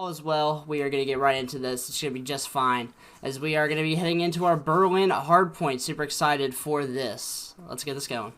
All is well. We are going to get right into this. It's going to be just fine, as we are going to be heading into our Berlin hardpoint. Super excited for this. Let's get this going.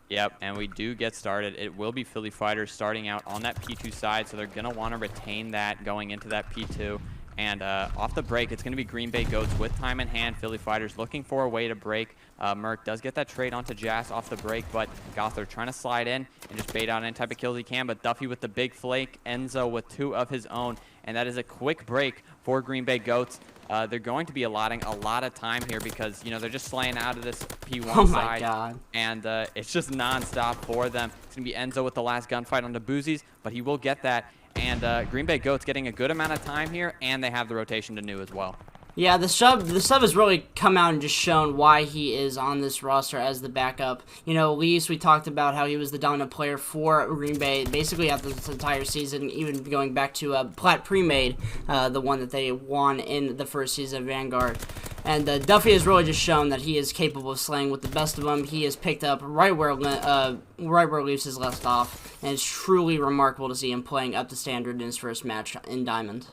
Yep, and we do get started. It will be Philly Fighters starting out on that P2 side, so they're going to want to retain that going into that P2. And off the break, it's going to be Green Bay Goats with time in hand. Philly Fighters looking for a way to break. Merc does get that trade onto Jas off the break, but Gothard trying to slide in and just bait out any type of kills he can. But Duffy with the big flake, Enzo with 2 of his own. And that is a quick break for Green Bay Goats. They're going to be allotting a lot of time here because, you know, they're just slaying out of this P1 side. Oh my God. And it's just nonstop for them. It's going to be Enzo with the last gunfight on the Boozies, but he will get that. And Green Bay Goats getting a good amount of time here, and they have the rotation to new as well. Yeah, the sub has really come out and just shown why he is on this roster as the backup. You know, Lease, we talked about how he was the dominant player for Green Bay basically after this entire season, even going back to Plat Pre-Made, the one that they won in the first season of Vanguard. And Duffy has really just shown that he is capable of slaying with the best of them. He has picked up right where Leafs has left off, and it's truly remarkable to see him playing up to standard in his first match in Diamond.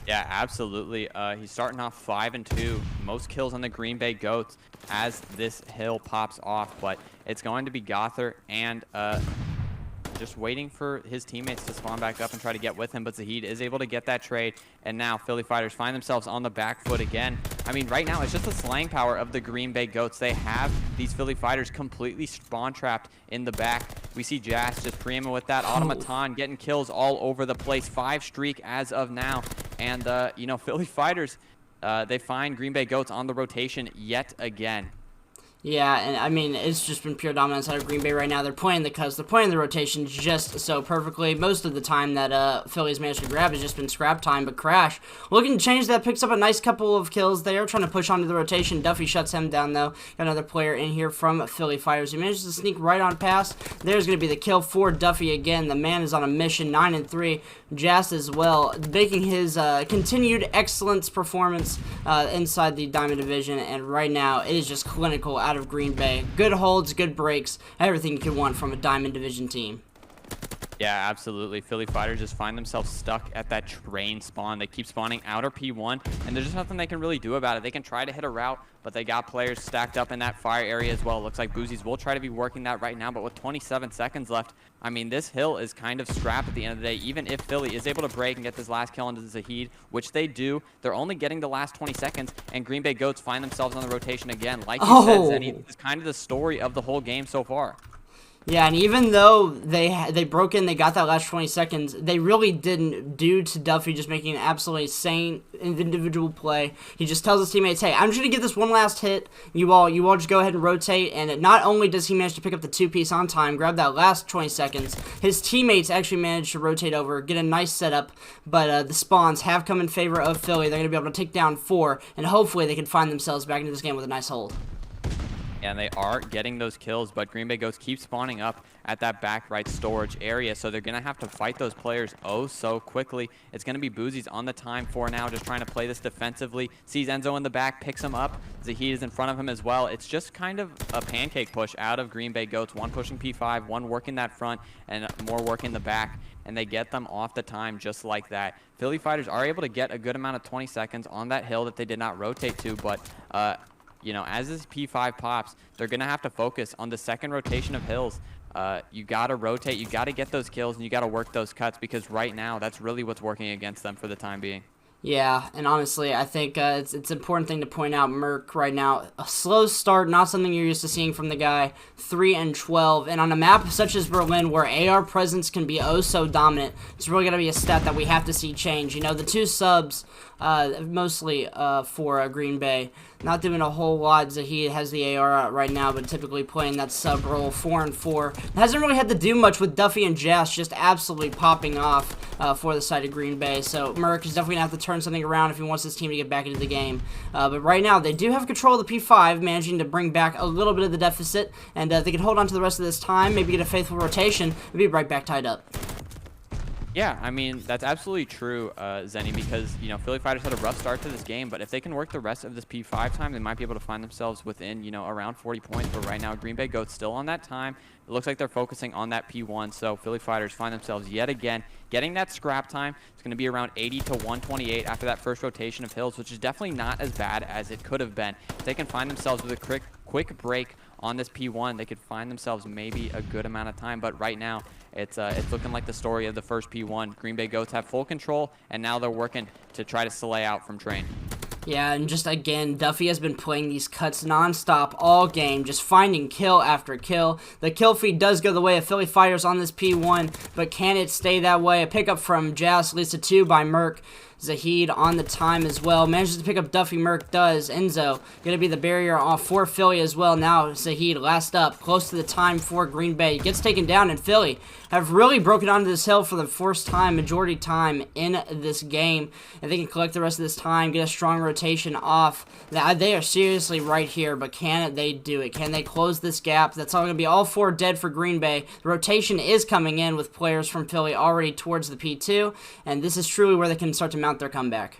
Yeah, absolutely. He's starting off 5-2, most kills on the Green Bay Goats as this hill pops off, but it's going to be Gothard and just waiting for his teammates to spawn back up and try to get with him, but Zahid is able to get that trade, and now Philly Fighters find themselves on the back foot again. I mean, right now, it's just the slaying power of the Green Bay Goats. They have these Philly Fighters completely spawn-trapped in the back. We see Jas just preeming with that automaton, getting kills all over the place. 5 streak as of now, and, you know, Philly Fighters, they find Green Bay Goats on the rotation yet again. Yeah, and I mean, it's just been pure dominance out of Green Bay right now. They're playing the cuts. They're playing the rotation just so perfectly. Most of the time that Philly's managed to grab has just been scrap time, but Crash looking to change that, picks up a nice couple of kills there, trying to push onto the rotation. Duffy shuts him down, though. Got another player in here from Philly Fighters. He manages to sneak right on past. There's going to be the kill for Duffy again. The man is on a mission, 9-3. Jas as well, making his continued excellence performance inside the Diamond Division, and right now it is just clinical out of Green Bay. Good holds, good breaks, everything you could want from a Diamond Division team. Yeah, absolutely. Philly Fighters just find themselves stuck at that train spawn. They keep spawning outer P1, and there's just nothing they can really do about it. They can try to hit a route, but they got players stacked up in that fire area as well. Looks like Boozies will try to be working that right now, but with 27 seconds left, I mean, this hill is kind of strapped at the end of the day. Even if Philly is able to break and get this last kill into Zahid, which they do, they're only getting the last 20 seconds, and Green Bay Goats find themselves on the rotation again. Like you said, Zenny, this is kind of the story of the whole game so far. Yeah, and even though they broke in, they got that last 20 seconds, they really didn't, due to Duffy just making an absolutely sane individual play. He just tells his teammates, hey, I'm just going to get this one last hit. You all just go ahead and rotate, and not only does he manage to pick up the 2-piece on time, grab that last 20 seconds, his teammates actually managed to rotate over, get a nice setup, but the spawns have come in favor of Philly. They're going to be able to take down 4, and hopefully they can find themselves back into this game with a nice hold. And they are getting those kills, but Green Bay Goats keep spawning up at that back right storage area, so they're going to have to fight those players oh so quickly. It's going to be Boozies on the time for now, just trying to play this defensively. Sees Enzo in the back, picks him up. Zahid is in front of him as well. It's just kind of a pancake push out of Green Bay Goats. One pushing P5, one working that front, and more working the back, and they get them off the time just like that. Philly Fighters are able to get a good amount of 20 seconds on that hill that they did not rotate to, but you know, as this P5 pops, they're going to have to focus on the second rotation of hills. You got to rotate, you got to get those kills, and you got to work those cuts, because right now, that's really what's working against them for the time being. Yeah, and honestly, I think it's an important thing to point out. Merc right now, a slow start, not something you're used to seeing from the guy. 3-12, and on a map such as Berlin, where AR presence can be oh so dominant, it's really gonna be a stat that we have to see change. You know, the 2 subs, mostly for Green Bay, not doing a whole lot. Zahid has the AR out right now, but typically playing that sub role 4-4. Hasn't really had to do much with Duffy and Jas just absolutely popping off for the side of Green Bay. So Merc is definitely gonna have to turn something around if he wants his team to get back into the game. But right now, they do have control of the P5, managing to bring back a little bit of the deficit, and they can hold on to the rest of this time, maybe get a faithful rotation, and be right back tied up. Yeah, I mean, that's absolutely true, Zenny, because, Philly Fighters had a rough start to this game, but if they can work the rest of this P5 time, they might be able to find themselves within, around 40 points, but right now, Green Bay Goats still on that time. It looks like they're focusing on that P1, so Philly Fighters find themselves yet again getting that scrap time. It's going to be around 80 to 128 after that first rotation of Hills, which is definitely not as bad as it could have been. If they can find themselves with a quick break on this P1, they could find themselves maybe a good amount of time, but right now, it's looking like the story of the first P1. Green Bay Goats have full control, and now they're working to try to slay out from Train. Yeah, and just again, Duffy has been playing these cuts nonstop all game, just finding kill after kill. The kill feed does go the way of Philly Fighters on this P1, but can it stay that way? A pickup from Jazz leads to 2 by Merc. Zahid on the time as well. Manages to pick up Duffy. Merc does. Enzo going to be the barrier for Philly as well. Now Zahid last up. Close to the time for Green Bay. Gets taken down, and Philly have really broken onto this hill for the first time, majority time in this game. If they can collect the rest of this time, get a strong rotation off, they are seriously right here, but can they do it? Can they close this gap? That's all going to be all 4 dead for Green Bay. The rotation is coming in with players from Philly already towards the P2, and this is truly where they can start to mount their comeback.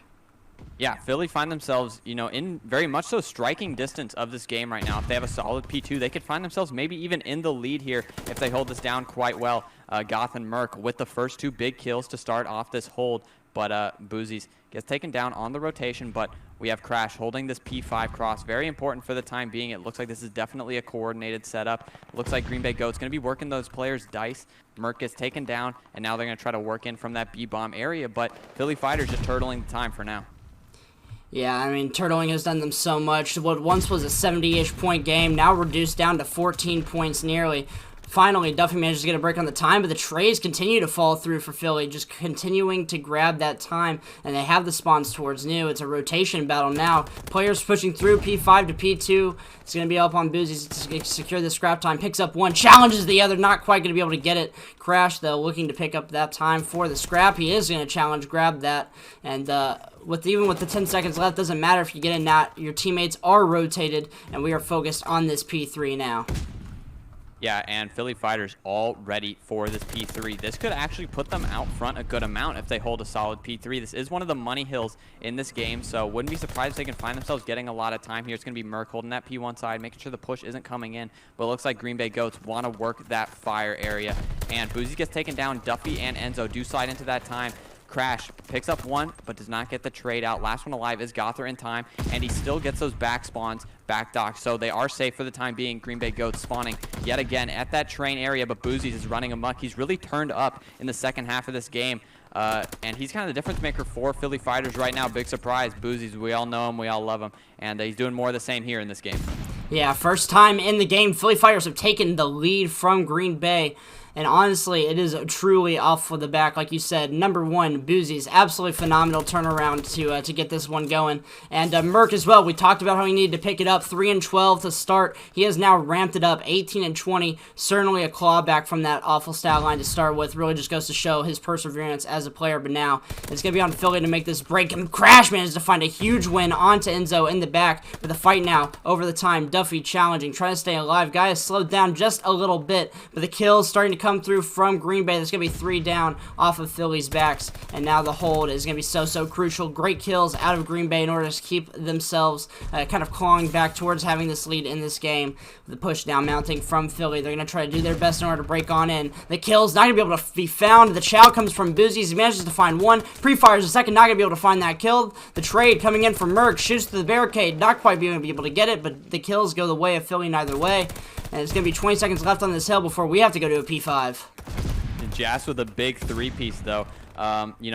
Yeah, Philly find themselves, in very much so striking distance of this game right now. If they have a solid P2, they could find themselves maybe even in the lead here if they hold this down quite well. Goth and Merc with the first 2 big kills to start off this hold, but Boozies gets taken down on the rotation, but we have Crash holding this P5 cross. Very important for the time being. It looks like this is definitely a coordinated setup. Looks like Green Bay Goats going to be working those players' dice. Merc gets taken down, and now they're going to try to work in from that B-bomb area, but Philly Fighters just turtling the time for now. Yeah, I mean, turtling has done them so much. What once was a 70-ish point game, now reduced down to 14 points nearly. Finally, Duffy manages to get a break on the time, but the trays continue to fall through for Philly, just continuing to grab that time, and they have the spawns towards new. It's a rotation battle now. Players pushing through P5 to P2. It's going to be up on Boozies to secure the scrap time. Picks up one, challenges the other, not quite going to be able to get it. Crash, though, looking to pick up that time for the scrap. He is going to challenge, grab that, and even with the 10 seconds left, doesn't matter if you get in that. Your teammates are rotated, and we are focused on this P3 now. Yeah, and Philly Fighters all ready for this P3. This could actually put them out front a good amount if they hold a solid P3. This is one of the money hills in this game, so wouldn't be surprised if they can find themselves getting a lot of time here. It's going to be Merc holding that P1 side, making sure the push isn't coming in, but it looks like Green Bay Goats want to work that fire area. And Boozy gets taken down. Duffy and Enzo do slide into that time. Crash picks up one, but does not get the trade out. Last one alive is Gother in time, and he still gets those back spawns, back docks, so they are safe for the time being. Green Bay Goats spawning yet again at that train area, but Boozies is running amok. He's really turned up in the second half of this game, and he's kind of the difference maker for Philly Fighters right now. Big surprise, Boozies. We all know him, we all love him, and he's doing more of the same here in this game. Yeah, first time in the game, Philly Fighters have taken the lead from Green Bay. And honestly, it is truly off of the back, like you said. Number 1, Boozies, absolutely phenomenal turnaround to get this one going. And Merc as well. We talked about how he needed to pick it up. 3-12 to start. He has now ramped it up. 18-20. Certainly a clawback from that awful stat line to start with. Really just goes to show his perseverance as a player. But now it's going to be on Philly to make this break. And Crash manages to find a huge win onto Enzo in the back. But the fight now over the time. Duffy challenging, trying to stay alive. Guy has slowed down just a little bit. But the kills starting to come through from Green Bay. There's going to be 3 down off of Philly's backs, and now the hold is going to be so crucial. Great kills out of Green Bay in order to keep themselves kind of clawing back towards having this lead in this game. The push down mounting from Philly. They're going to try to do their best in order to break on in. The kill's not going to be able to be found. The chow comes from Boozies. He manages to find one. Pre-fires a second, not going to be able to find that kill. The trade coming in from Merc, shoots to the barricade, not quite being able to get it, but the kills go the way of Philly neither way. And it's going to be 20 seconds left on this hill before we have to go to a P5. Jazz with a big 3-piece, though.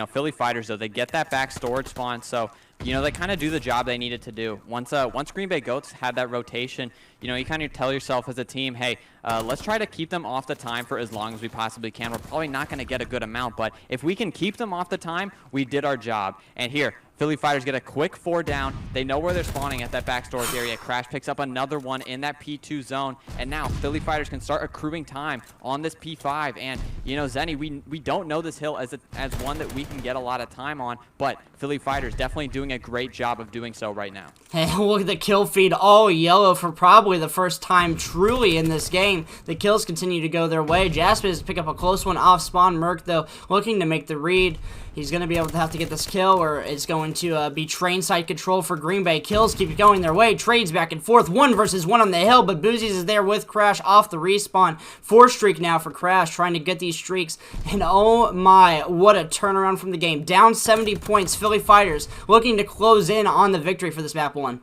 Philly Fighters, though, they get that back storage spawn, so, they kind of do the job they needed to do. Once Green Bay Goats had that rotation, you kind of tell yourself as a team, hey, let's try to keep them off the time for as long as we possibly can. We're probably not going to get a good amount, but if we can keep them off the time, we did our job. And here, Philly Fighters get a quick 4 down. They know where they're spawning at that back storage area. Crash picks up another one in that P2 zone. And now Philly Fighters can start accruing time on this P5. And, Zenny, we don't know this hill as one that we can get a lot of time on. But Philly Fighters definitely doing a great job of doing so right now. Hey, look at the kill feed, all yellow for probably the first time truly in this game. game. The kills continue to go their way. Jaspis pick up a close one off spawn. Merc, though, looking to make the read. He's going to be able to have to get this kill, or it's going to be train side control for Green Bay. Kills keep going their way. Trades back and forth. 1 versus 1 on the hill, but Boozies is there with Crash off the respawn. 4 streak now for Crash, trying to get these streaks. And oh my, what a turnaround from the game. Down 70 points. Philly Fighters looking to close in on the victory for this map 1.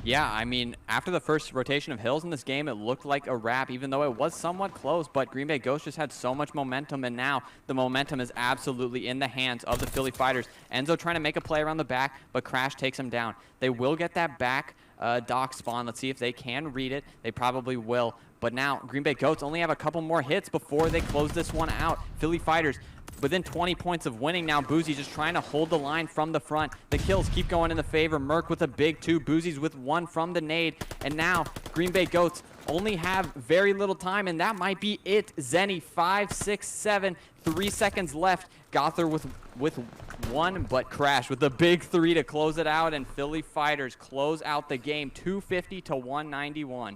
Yeah, I mean, after the first rotation of hills in this game, it looked like a wrap, even though it was somewhat close, but Green Bay Ghost just had so much momentum, and now the momentum is absolutely in the hands of the Philly Fighters. Enzo trying to make a play around the back, but Crash takes him down. They will get that back dock spawn. Let's see if they can read it. They probably will. But now, Green Bay Goats only have a couple more hits before they close this one out. Philly Fighters within 20 points of winning now. Boozy just trying to hold the line from the front. The kills keep going in the favor. Merc with a big 2. Boozy's with 1 from the nade. And now, Green Bay Goats only have very little time, and that might be it. Zenny, 5, 6, 7, 3 seconds left. Gother with 1, but Crash with the big 3 to close it out, and Philly Fighters close out the game 250 to 191.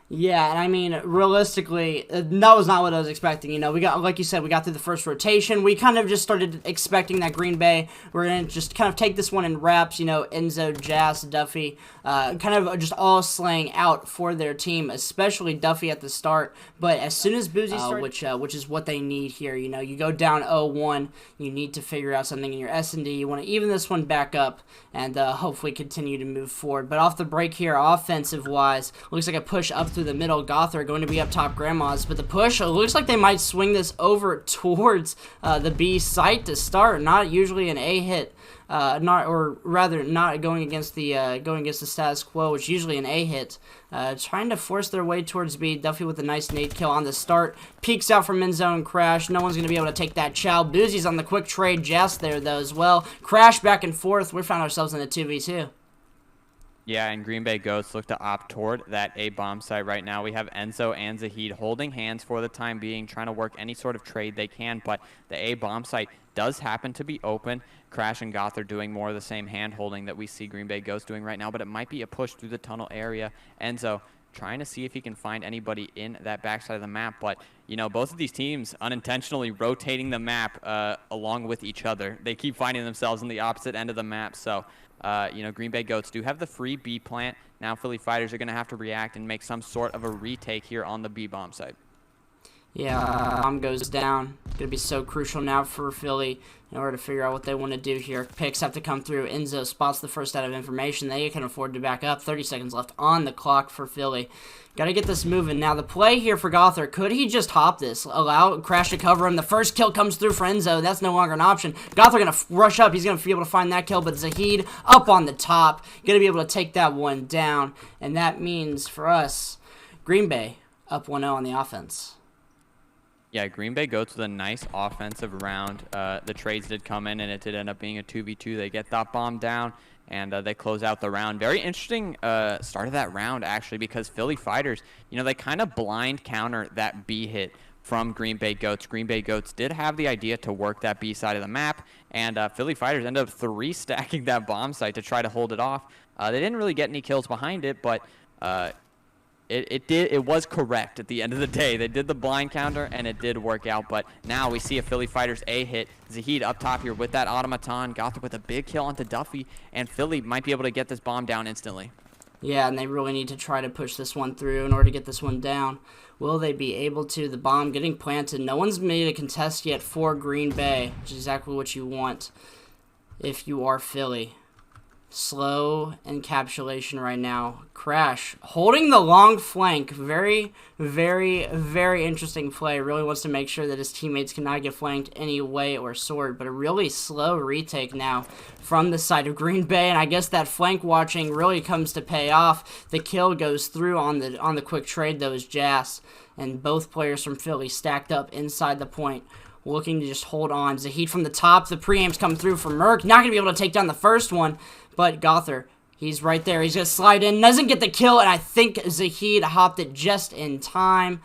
Yeah, and I mean, realistically, that was not what I was expecting. You know, we got, like you said, we got through the first rotation. We kind of just started expecting that Green Bay were going to just kind of take this one in wraps. You know, Enzo, Jazz, Duffy, kind of just all slaying out for their team, especially Duffy at the start. But as soon as Boozy started, which is what they need here, you know, you go down 0-1, you need to figure out something in your S&D. You want to even this one back up and hopefully continue to move forward. But off the break here, offensive-wise, looks like a push up through the middle. Goth are going to be up top Grandma's, but the push, it looks like they might swing this over towards the B site to start. Not usually an A hit, not going against the status quo, which is usually an A hit. Trying to force their way towards B. Duffy with a nice nade kill on the start. Peeks out from in-zone. Crash. No one's going to be able to take that chow. Boozy's on the quick trade. Jess there, though, as well. Crash back and forth. We found ourselves in a 2v2. Yeah, and Green Bay Ghosts look to opt toward that A bomb site right now. We have Enzo and Zahid holding hands for the time being, trying to work any sort of trade they can, but the A bomb site does happen to be open. Crash and Goth are doing more of the same hand holding that we see Green Bay Ghosts doing right now, but it might be a push through the tunnel area. Enzo trying to see if he can find anybody in that backside of the map, but you know, both of these teams unintentionally rotating the map along with each other. They keep finding themselves on the opposite end of the map, so you know, Green Bay Goats do have the free B plant. Now Philly Fighters are going to have to react and make some sort of a retake here on the B bomb site. Yeah, bomb goes down. Going to be so crucial now for Philly in order to figure out what they want to do here. Picks have to come through. Enzo spots the first out of information. They can afford to back up. 30 seconds left on the clock for Philly. Got to get this moving. Now, the play here for Gother, could he just hop this? Allow Crash to cover him. The first kill comes through for Enzo. That's no longer an option. Gother going to rush up. He's going to be able to find that kill, but Zahid up on the top. Going to be able to take that one down, and that means for us, Green Bay up 1-0 on the offense. Yeah, Green Bay goes with a nice offensive round. The trades did come in, and it did end up being a 2v2. They get that bomb down, and they close out the round. Very interesting start of that round, actually, because Philly Fighters, you know, they kind of blind counter that B hit from Green Bay Goats. Green Bay Goats did have the idea to work that B side of the map, and Philly Fighters ended up 3-stacking that bomb site to try to hold it off. They didn't really get any kills behind it, but it was correct at the end of the day. They did the blind counter, and it did work out. But now we see a Philly Fighters A hit. Zahid up top here with that automaton. Gotham with a big kill onto Duffy, and Philly might be able to get this bomb down instantly. Yeah, and they really need to try to push this one through in order to get this one down. Will they be able to? The bomb getting planted. No one's made a contest yet for Green Bay, which is exactly what you want if you are Philly. Slow encapsulation right now. Crash holding the long flank. Very, very, very interesting play. Really wants to make sure that his teammates cannot get flanked any way or sort. But a really slow retake now from the side of Green Bay. And I guess that flank watching really comes to pay off. The kill goes through on the quick trade, though, is Jazz. And both players from Philly stacked up inside the point, looking to just hold on. Zahid from the top. The pre-aims come through for Merc. Not going to be able to take down the first one. But Gother, he's right there. He's going to slide in. Doesn't get the kill, and I think Zahid hopped it just in time.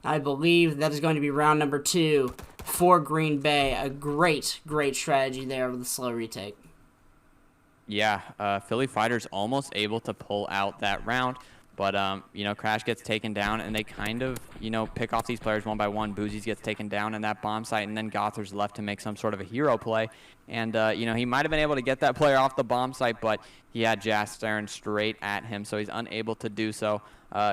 I believe that is going to be round number 2 for Green Bay. A great, great strategy there with the slow retake. Yeah, Philly Fighters almost able to pull out that round. But, you know, Crash gets taken down, and they kind of, you know, pick off these players one by one. Boozies gets taken down in that bomb site, and then Gothar's left to make some sort of a hero play. And, you know, he might have been able to get that player off the bomb site, but he had Jas staring straight at him, so he's unable to do so.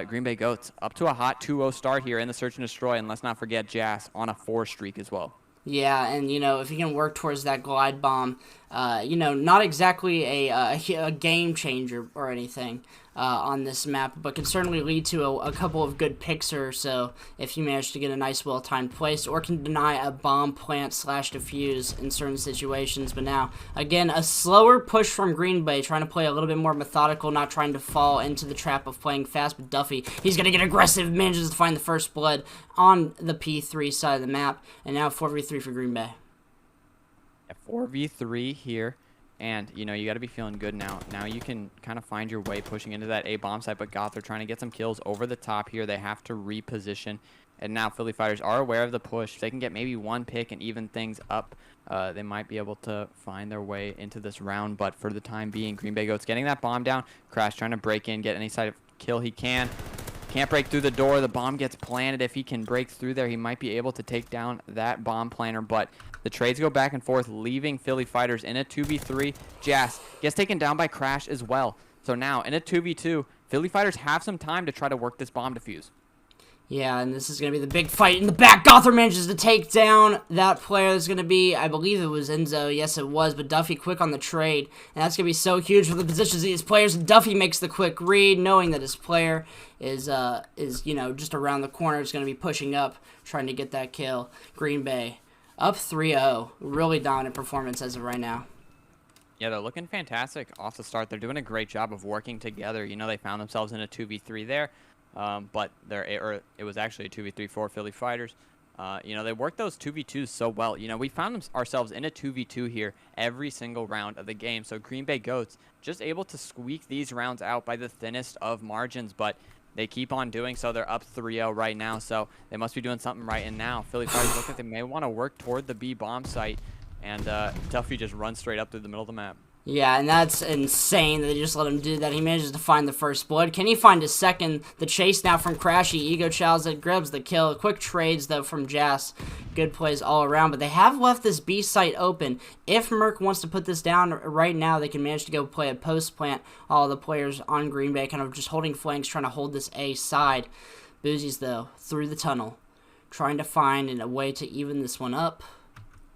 Green Bay Goats up to a hot 2-0 start here in the Search and Destroy, and let's not forget Jas on a 4 streak as well. Yeah, and, you know, if you can work towards that glide bomb, you know, not exactly a game changer or anything on this map, but can certainly lead to a couple of good picks or so if you manage to get a nice well-timed place, or can deny a bomb plant / defuse in certain situations. But now, again, a slower push from Green Bay, trying to play a little bit more methodical, not trying to fall into the trap of playing fast. But Duffy, he's going to get aggressive, manages to find the first blood on the P3 side of the map, and now 4v3 for Green Bay. 4v3 here, and you know, you got to be feeling good now. Now you can kind of find your way pushing into that A bomb site, but Gothar trying to get some kills over the top here. They have to reposition, and now Philly Fighters are aware of the push. If they can get maybe one pick and even things up, they might be able to find their way into this round. But for the time being, Green Bay Goats getting that bomb down. Crash trying to break in, get any side of kill he can. Can't break through the door. The bomb gets planted. If he can break through there, he might be able to take down that bomb planter. But the trades go back and forth, leaving Philly Fighters in a 2v3. Jas gets taken down by Crash as well. So now, in a 2v2, Philly Fighters have some time to try to work this bomb defuse. Yeah, and this is going to be the big fight in the back. Gothar manages to take down that player. That's going to be, I believe it was Enzo. Yes, it was, but Duffy quick on the trade. And that's going to be so huge for the positions of these players. Duffy makes the quick read, knowing that his player is you know, just around the corner. Is going to be pushing up, trying to get that kill. Green Bay up 3-0. Really dominant performance as of right now. Yeah, they're looking fantastic off the start. They're doing a great job of working together. You know, they found themselves in a 2v3 there. But it was actually a 2v3 for Philly Fighters. You know, they worked those 2v2s so well. You know, we found ourselves in a 2v2 here every single round of the game. So Green Bay Goats just able to squeak these rounds out by the thinnest of margins, but they keep on doing so. They're up 3-0 right now, so they must be doing something right. And now Philly Fighters look like they may want to work toward the B bomb site, and Duffy just runs straight up through the middle of the map. Yeah, and that's insane that they just let him do that. He manages to find the first blood. Can he find his second? The chase now from Crashy. Ego Chows that grabs the kill. Quick trades, though, from Jas. Good plays all around. But they have left this B site open. If Merc wants to put this down right now, they can manage to go play a post plant. All the players on Green Bay kind of just holding flanks, trying to hold this A side. Boozies, though, through the tunnel. Trying to find a way to even this one up.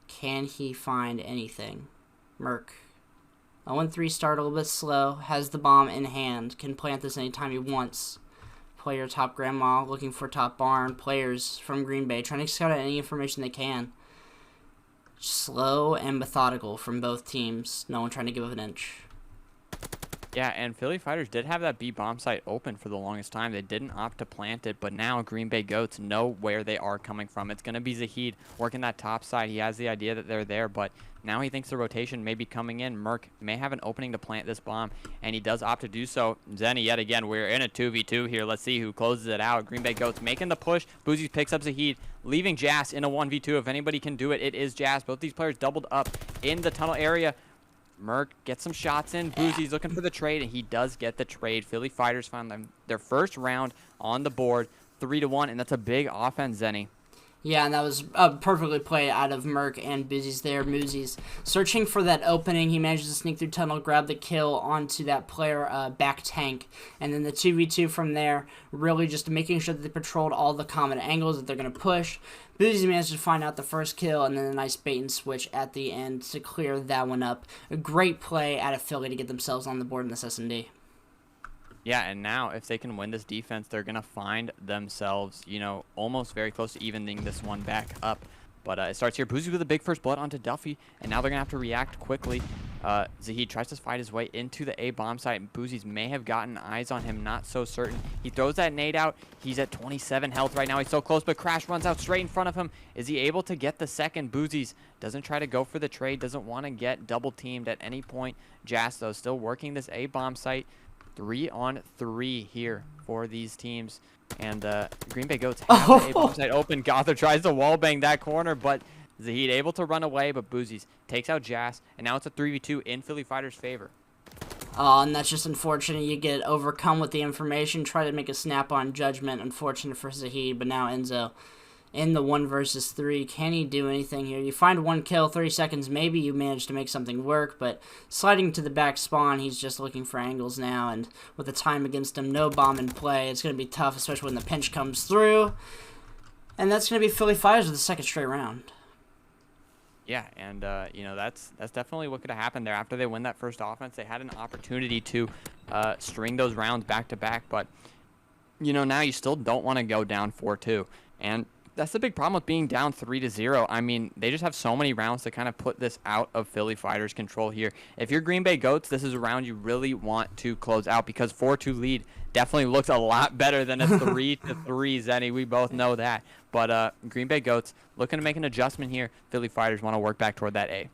Can he find anything? Merc. 0-3 start, a little bit slow, has the bomb in hand, can plant this anytime he wants. Player top grandma, looking for top barn. Players from Green Bay, trying to scout out any information they can. Slow and methodical from both teams, no one trying to give up an inch. Yeah, and Philly Fighters did have that B bomb site open for the longest time. They didn't opt to plant it, but now Green Bay Goats know where they are coming from. It's going to be Zahid working that top side. He has the idea that they're there, but now he thinks the rotation may be coming in. Merc may have an opening to plant this bomb, and he does opt to do so. Zenny, yet again, we're in a 2v2 here. Let's see who closes it out. Green Bay Goats making the push. Boozies picks up Zahid, leaving Jas in a 1v2. If anybody can do it, it is Jas. Both these players doubled up in the tunnel area. Merc gets some shots in. Boozy's looking for the trade, and he does get the trade. Philly Fighters found them their first round on the board, 3-1, and that's a big offense, Zenny. Yeah, and that was perfectly played out of Merc and Boozies there. Moozies searching for that opening. He manages to sneak through tunnel, grab the kill onto that player back tank. And then the 2v2 from there, really just making sure that they patrolled all the common angles that they're going to push. Boozies managed to find out the first kill, and then a nice bait and switch at the end to clear that one up. A great play out of Philly to get themselves on the board in this S&D. Yeah, and now if they can win this defense, they're going to find themselves, you know, almost very close to evening this one back up. But it starts here. Boozy with a big first blood onto Duffy, and now they're going to have to react quickly. Zahid tries to fight his way into the A bomb site, and Boozies may have gotten eyes on him, not so certain. He throws that nade out. He's at 27 health right now. He's so close, but Crash runs out straight in front of him. Is he able to get the second? Boozies doesn't try to go for the trade, doesn't want to get double teamed at any point. Jas, though, still working this A bomb site. 3-on-3 here for these teams. And Green Bay Goats have the A bomb site open. Gothar tries to wallbang that corner, but Zahid able to run away, but Boozies takes out Jas, and now it's a 3v2 in Philly Fighters' favor. And that's just unfortunate. You get overcome with the information, try to make a snap-on judgment. Unfortunate for Zahid, but now Enzo in the 1 versus 3. Can he do anything here? You find 1 kill, 30 seconds, maybe you manage to make something work, but sliding to the back spawn, he's just looking for angles now, and with the time against him, no bomb in play, it's going to be tough, especially when the pinch comes through. And that's going to be Philly Fighters with the 2nd straight round. Yeah, and that's definitely what could have happened there. After they win that first offense, they had an opportunity to string those rounds back to back, but now you still don't want to go down 4-2, and that's the big problem with being down 3-0. I mean, they just have so many rounds to kind of put this out of Philly Fighters' control here. If you're Green Bay Goats, this is a round you really want to close out, because 4-2 lead definitely looks a lot better than a 3-3, Zenny. We both know that. But Green Bay Goats looking to make an adjustment here. Philly Fighters want to work back toward that A.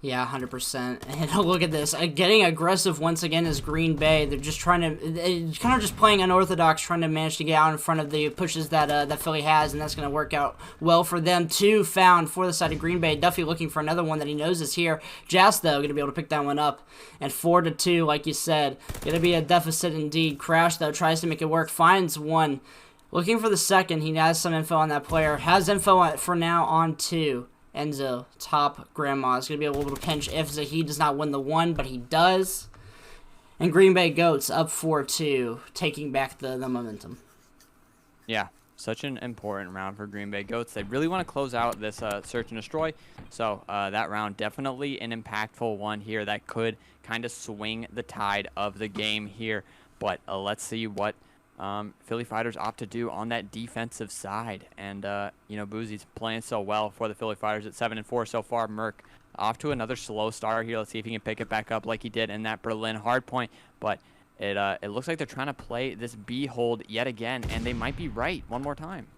Yeah, 100%. And look at this. Getting aggressive once again is Green Bay. They're just trying to, kind of just playing unorthodox, trying to manage to get out in front of the pushes that Philly has, and that's going to work out well for them. 2 found for the side of Green Bay. Duffy looking for another one that he knows is here. Jazz, though, going to be able to pick that one up. And 4-2, like you said. Going to be a deficit indeed. Crash, though, tries to make it work. Finds one. Looking for the second. He has some info on that player. Has info for now on 2. Enzo, top grandma, is going to be able to pinch if Zahid does not win the 1, but he does. And Green Bay Goats up 4-2, taking back the momentum. Yeah, such an important round for Green Bay Goats. They really want to close out this search and destroy. So that round, definitely an impactful one here that could kind of swing the tide of the game here. But let's see what Philly Fighters opt to do on that defensive side. And, Boozy's playing so well for the Philly Fighters at 7-4 so far. Merc off to another slow start here. Let's see if he can pick it back up like he did in that Berlin hardpoint. But it looks like they're trying to play this B hold yet again, and they might be right one more time.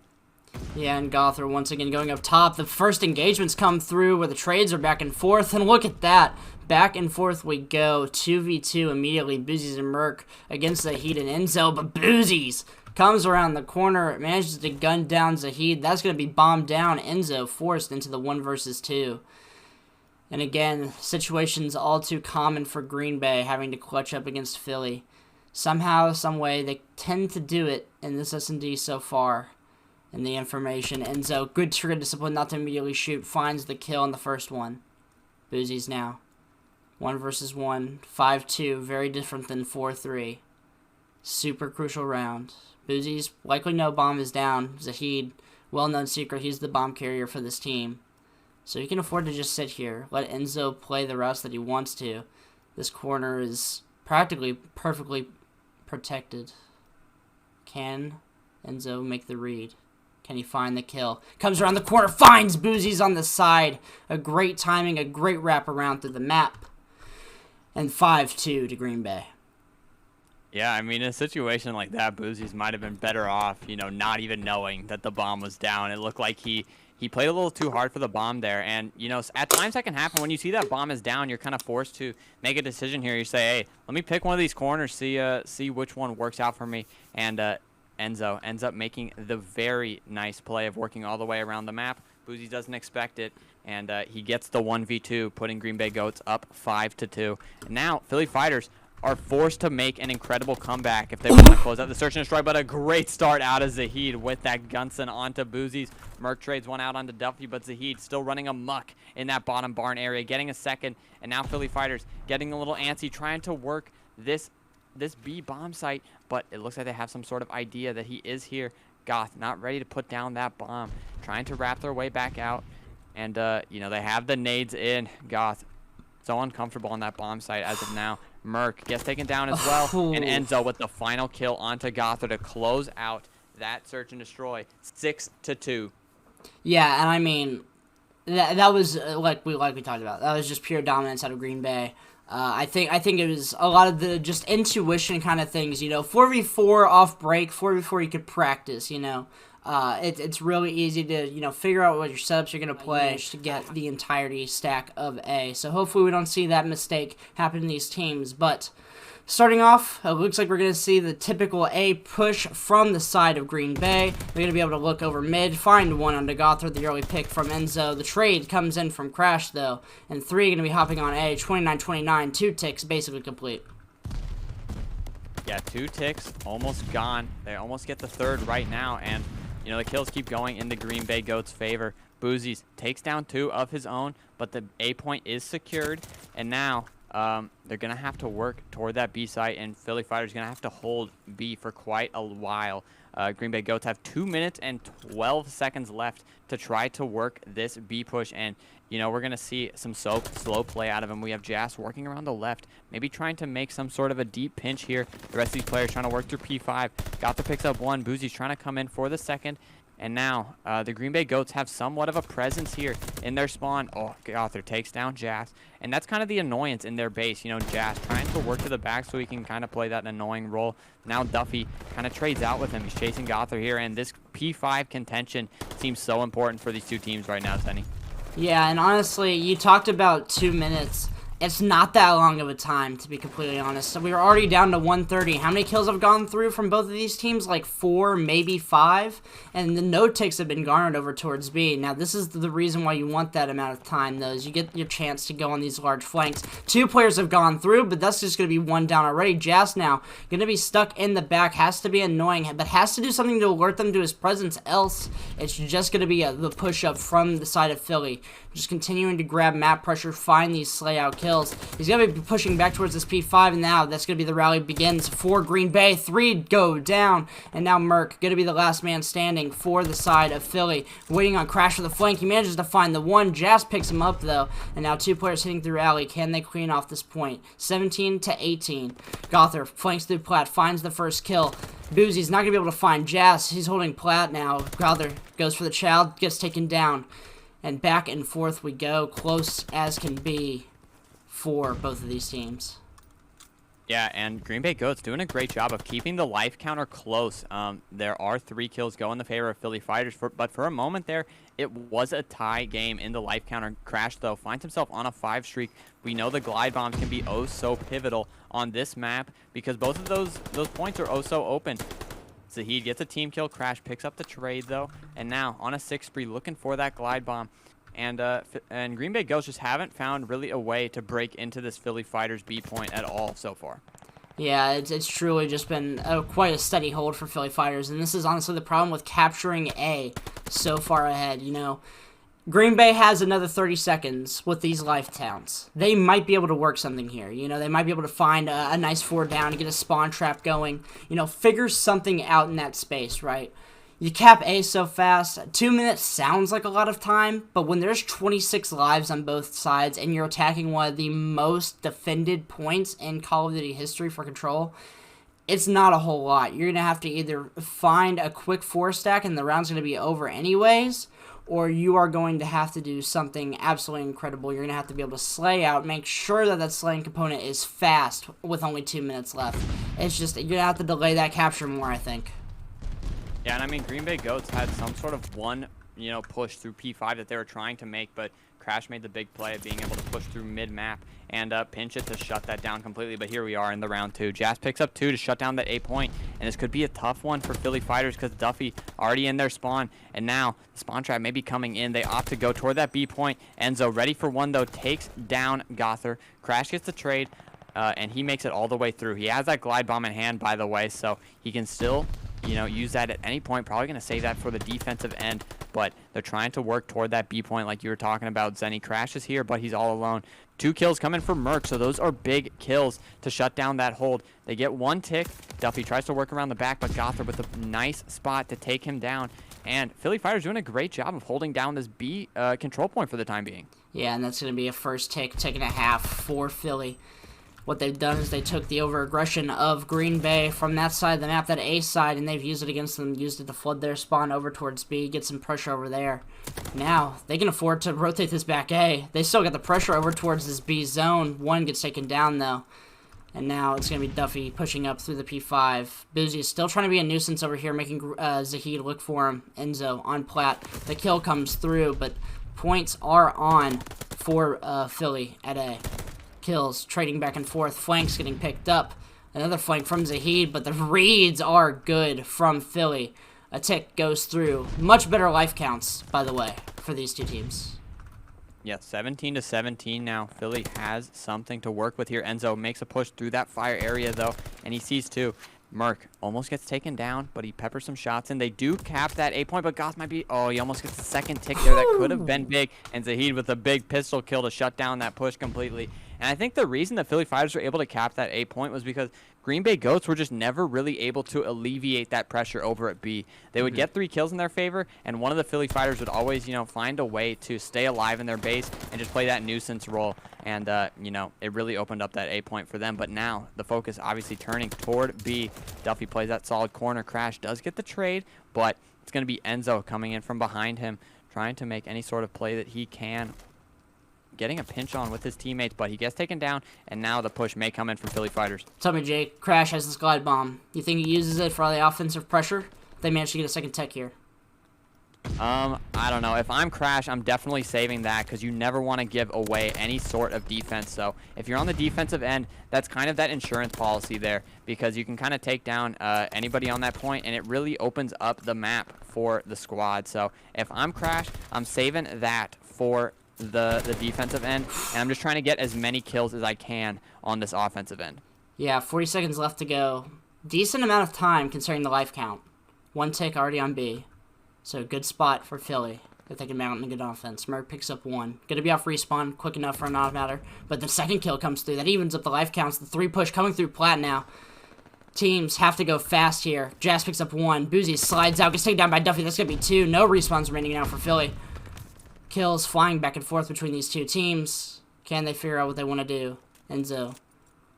Yeah, and Gothard once again going up top. The first engagements come through where the trades are back and forth, and look at that. Back and forth we go. 2v2 immediately. Boozies and Merc against Zahid and Enzo, but Boozies comes around the corner, manages to gun down Zahid. That's going to be bombed down. Enzo forced into the 1 versus 2. And again, situations all too common for Green Bay, having to clutch up against Philly. Somehow, some way, they tend to do it in this S&D so far. In the information, Enzo, good trigger discipline not to immediately shoot, finds the kill on the first one. Boozies now. 1 versus 1, 5-2, very different than 4-3. Super crucial round. Boozies, likely no bomb is down. Zahid, well-known secret, he's the bomb carrier for this team. So he can afford to just sit here, let Enzo play the rest that he wants to. This corner is practically perfectly protected. Can Enzo make the read? Can he find the kill? Comes around the corner, finds Boozies on the side. A great timing, a great wraparound through the map. And 5-2 to Green Bay. Yeah, I mean, in a situation like that, Boozies might have been better off, not even knowing that the bomb was down. It looked like he played a little too hard for the bomb there. And, at times that can happen. When you see that bomb is down, you're kind of forced to make a decision here. You say, hey, let me pick one of these corners, see which one works out for me. And Enzo ends up making the very nice play of working all the way around the map. Boozy doesn't expect it, and he gets the 1v2, putting Green Bay Goats up 5-2. Now, Philly Fighters are forced to make an incredible comeback if they want to close out the search and destroy, but a great start out of Zahid with that Gunson onto Boozies. Merc trades one out onto Duffy, but Zahid still running amok in that bottom barn area, getting a second, and now Philly Fighters getting a little antsy, trying to work this B bomb site, but it looks like they have some sort of idea that he is here. Goth not ready to put down that bomb, trying to wrap their way back out, and they have the nades in. Goth so uncomfortable on that bomb site as of now. Merc gets taken down as well, and Enzo with the final kill onto Gothard to close out that search and destroy. 6-2. Yeah, and I mean, that was like we talked about. That was just pure dominance out of Green Bay. I think it was a lot of the just intuition kind of things, 4v4 off break, 4v4 you could practice, it's really easy to, figure out what your setups you're going to play to get the entirety stack of A. So hopefully we don't see that mistake happen in these teams, but starting off, it looks like we're going to see the typical A push from the side of Green Bay. They're going to be able to look over mid, find one onto Gothard, the early pick from Enzo. The trade comes in from Crash, though, and 3 going to be hopping on A, 29-29, 2 ticks, basically complete. Yeah, 2 ticks, almost gone. They almost get the 3rd right now, and, you know, the kills keep going in the Green Bay Goats' favor. Boozies takes down 2 of his own, but the A point is secured, and now they're going to have to work toward that B site, and Philly Fighters going to have to hold B for quite a while. Green Bay Goats have 2 minutes and 12 seconds left to try to work this B push, and you know, we're going to see some slow play out of him. We have Jas working around the left, maybe trying to make some sort of a deep pinch here. The rest of these players trying to work through P5. Gother picks up 1. Boozie's trying to come in for the 2nd. And now the Green Bay Goats have somewhat of a presence here in their spawn. Oh, Gother takes down Jas. And that's kind of the annoyance in their base. You know, Jas trying to work to the back so he can kind of play that annoying role. Now Duffy kind of trades out with him. He's chasing Gother here. And this P5 contention seems so important for these 2 teams right now, Zenny. Yeah, and honestly, you talked about 2 minutes. It's not that long of a time, to be completely honest. So we were already down to 130. How many kills have gone through from both of these teams? Like 4, maybe 5. And the no ticks have been garnered over towards B. Now, this is the reason why you want that amount of time, though, is you get your chance to go on these large flanks. 2 players have gone through, but that's just going to be 1 down already. Jas now going to be stuck in the back. Has to be annoying, but has to do something to alert them to his presence. Else, it's just going to be the push-up from the side of Philly. Just continuing to grab map pressure, find these slay-out kills. He's going to be pushing back towards this P5, and now that's going to be the rally begins for Green Bay. 3 go down, and now Merc going to be the last man standing for the side of Philly. Waiting on Crash for the flank. He manages to find the 1. Jas picks him up, though, and now 2 players hitting through alley. Can they clean off this point? 17 to 18. Gother flanks through Plat, finds the first kill. Boozie's not going to be able to find Jas. He's holding Plat now. Gother goes for the child, gets taken down. And back and forth we go, close as can be for both of these teams. Yeah, and Green Bay Goats doing a great job of keeping the life counter close. There are 3 kills go in the favor of Philly Fighters, but for a moment there, it was a tie game in the life counter. Crash, though, finds himself on a 5 streak. We know the glide bombs can be oh so pivotal on this map because both of those points are oh so open. Zahid gets a team kill. Crash picks up the trade, though, and now on a 6 spree looking for that glide bomb. And Green Bay Goats just haven't found really a way to break into this Philly Fighters B point at all so far. Yeah, it's truly just been quite a steady hold for Philly Fighters, and this is honestly the problem with capturing A so far ahead, you know. Green Bay has another 30 seconds with these life towns. They might be able to work something here. You know, they might be able to find a nice 4 down and get a spawn trap going. You know, figure something out in that space, right? You cap A so fast. 2 minutes sounds like a lot of time, but when there's 26 lives on both sides and you're attacking one of the most defended points in Call of Duty history for Control, it's not a whole lot. You're going to have to either find a quick 4 stack and the round's going to be over anyways, or you are going to have to do something absolutely incredible. You're going to have to be able to slay out, make sure that that slaying component is fast with only 2 minutes left. It's just, you're going to have to delay that capture more, I think. Yeah, and I mean, Green Bay Goats had some sort of push through P5 that they were trying to make, but Crash made the big play of being able to push through mid-map and pinch it to shut that down completely. But here we are in the round 2. Jas picks up 2 to shut down that A point, and this could be a tough one for Philly Fighters because Duffy already in their spawn, and now the spawn trap may be coming in. They opt to go toward that B point. Enzo ready for 1, though, takes down Gother. Crash gets the trade, and he makes it all the way through. He has that glide bomb in hand, by the way, so he can still use that at any point. Probably going to save that for the defensive end, but they're trying to work toward that B point like you were talking about. Zenny Crash is here, but he's all alone. 2 kills coming for Merc, so those are big kills to shut down that hold. They get 1 tick. Duffy tries to work around the back, but Gother with a nice spot to take him down. And Philly Fighters doing a great job of holding down this B control point for the time being. Yeah, and that's going to be a first tick and a half for Philly. What they've done is they took the over-aggression of Green Bay from that side of the map, that A side, and they've used it against them, used it to flood their spawn over towards B, get some pressure over there. Now, they can afford to rotate this back A. They still got the pressure over towards this B zone. 1 gets taken down, though. And now it's going to be Duffy pushing up through the P5. Boozy is still trying to be a nuisance over here, making Zahid look for him. Enzo on Plat. The kill comes through, but points are on for Philly at A. Kills, trading back and forth, flanks getting picked up. Another flank from Zahid, but the reads are good from Philly. A tick goes through. Much better life counts, by the way, for these 2 teams. Yeah, 17 to 17 now. Philly has something to work with here. Enzo makes a push through that fire area, though, and he sees two. Merc almost gets taken down, but he peppers some shots in. They do cap that 8-point, but Goth might be... Oh, he almost gets the second tick there. That could have been big. And Zahid with a big pistol kill to shut down that push completely. And I think the reason the Philly Fighters were able to cap that 8-point was because Green Bay Goats were just never really able to alleviate that pressure over at B. They would get 3 kills in their favor, and one of the Philly Fighters would always, find a way to stay alive in their base and just play that nuisance role. And, it really opened up that 8-point for them. But now the focus obviously turning toward B. Duffy plays that solid corner. Crash does get the trade, but it's going to be Enzo coming in from behind him, trying to make any sort of play that he can. Getting a pinch on with his teammates, but he gets taken down, and now the push may come in from Philly Fighters. Tell me, Jake, Crash has this glide bomb. You think he uses it for all the offensive pressure? They managed to get a second tech here. I don't know. If I'm Crash, I'm definitely saving that because you never want to give away any sort of defense. So if you're on the defensive end, that's kind of that insurance policy there because you can kind of take down anybody on that point, and it really opens up the map for the squad. So if I'm Crash, I'm saving that for the defensive end, and I'm just trying to get as many kills as I can on this offensive end. Yeah, 40 seconds left to go. Decent amount of time considering the life count. 1 tick already on B. So good spot for Philly if they can mount a good offense. Merc picks up 1. Gonna be off respawn, quick enough for a non-matter. But the second kill comes through. That evens up the life counts. The 3 push coming through plat now. Teams have to go fast here. Jazz picks up 1. Boozy slides out, gets taken down by Duffy. That's gonna be 2. No respawns remaining now for Philly. Kills flying back and forth between these two teams. Can they figure out what they want to do? Enzo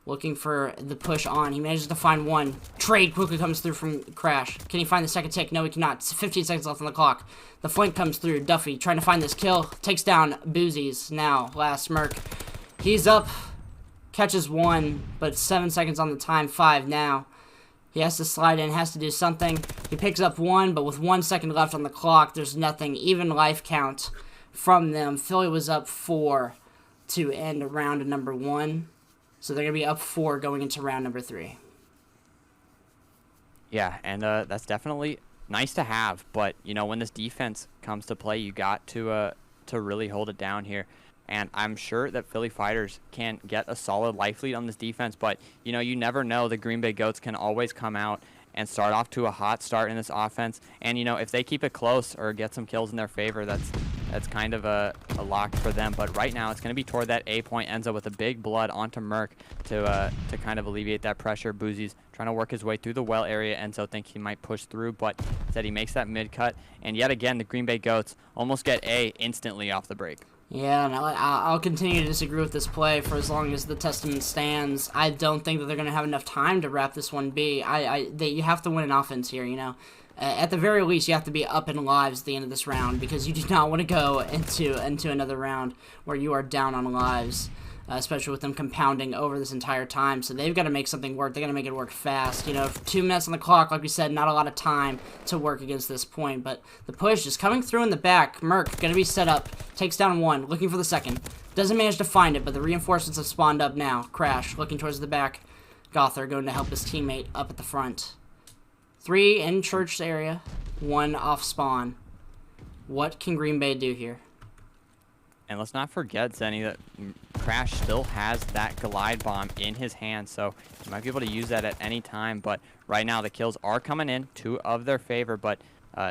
looking for the push on. He manages to find 1. Trade quickly comes through from Crash. Can he find the second tick? No, he cannot. 15 seconds left on the clock. The flank comes through. Duffy trying to find this kill. Takes down Boozies now. Last Merc. He's up. Catches 1, but 7 seconds on the time. 5 now. He has to slide in, has to do something. He picks up 1, but with 1 second left on the clock, there's nothing. Even life count from them. Philly was up 4 to end round number 1. So they're going to be up 4 going into round number 3. Yeah, and that's definitely nice to have. But, when this defense comes to play, you got to really hold it down here. And I'm sure that Philly Fighters can get a solid life lead on this defense. But, you never know. The Green Bay Goats can always come out and start off to a hot start in this offense. And, if they keep it close or get some kills in their favor, that's kind of a lock for them. But right now, it's going to be toward that A-point. Enzo with a big blood onto Merc to kind of alleviate that pressure. Boozy's trying to work his way through the well area. Enzo thinks he might push through, but instead he makes that mid-cut. And yet again, the Green Bay Goats almost get A instantly off the break. Yeah, no, I'll continue to disagree with this play for as long as the testament stands. I don't think that they're going to have enough time to wrap this one B. You have to win an offense here, At the very least, you have to be up in lives at the end of this round because you do not want to go into another round where you are down on lives, especially with them compounding over this entire time. So they've got to make something work. They got to make it work fast. 2 minutes on the clock, like we said, not a lot of time to work against this point. But the push is coming through in the back. Merc going to be set up, takes down 1, looking for the second. Doesn't manage to find it, but the reinforcements have spawned up now. Crash looking towards the back. Gother going to help his teammate up at the front. 3 in church area, 1 off spawn. What can Green Bay do here? And let's not forget, Zenny, that Crash still has that glide bomb in his hand, so he might be able to use that at any time. But right now, the kills are coming in, 2 of their favor, but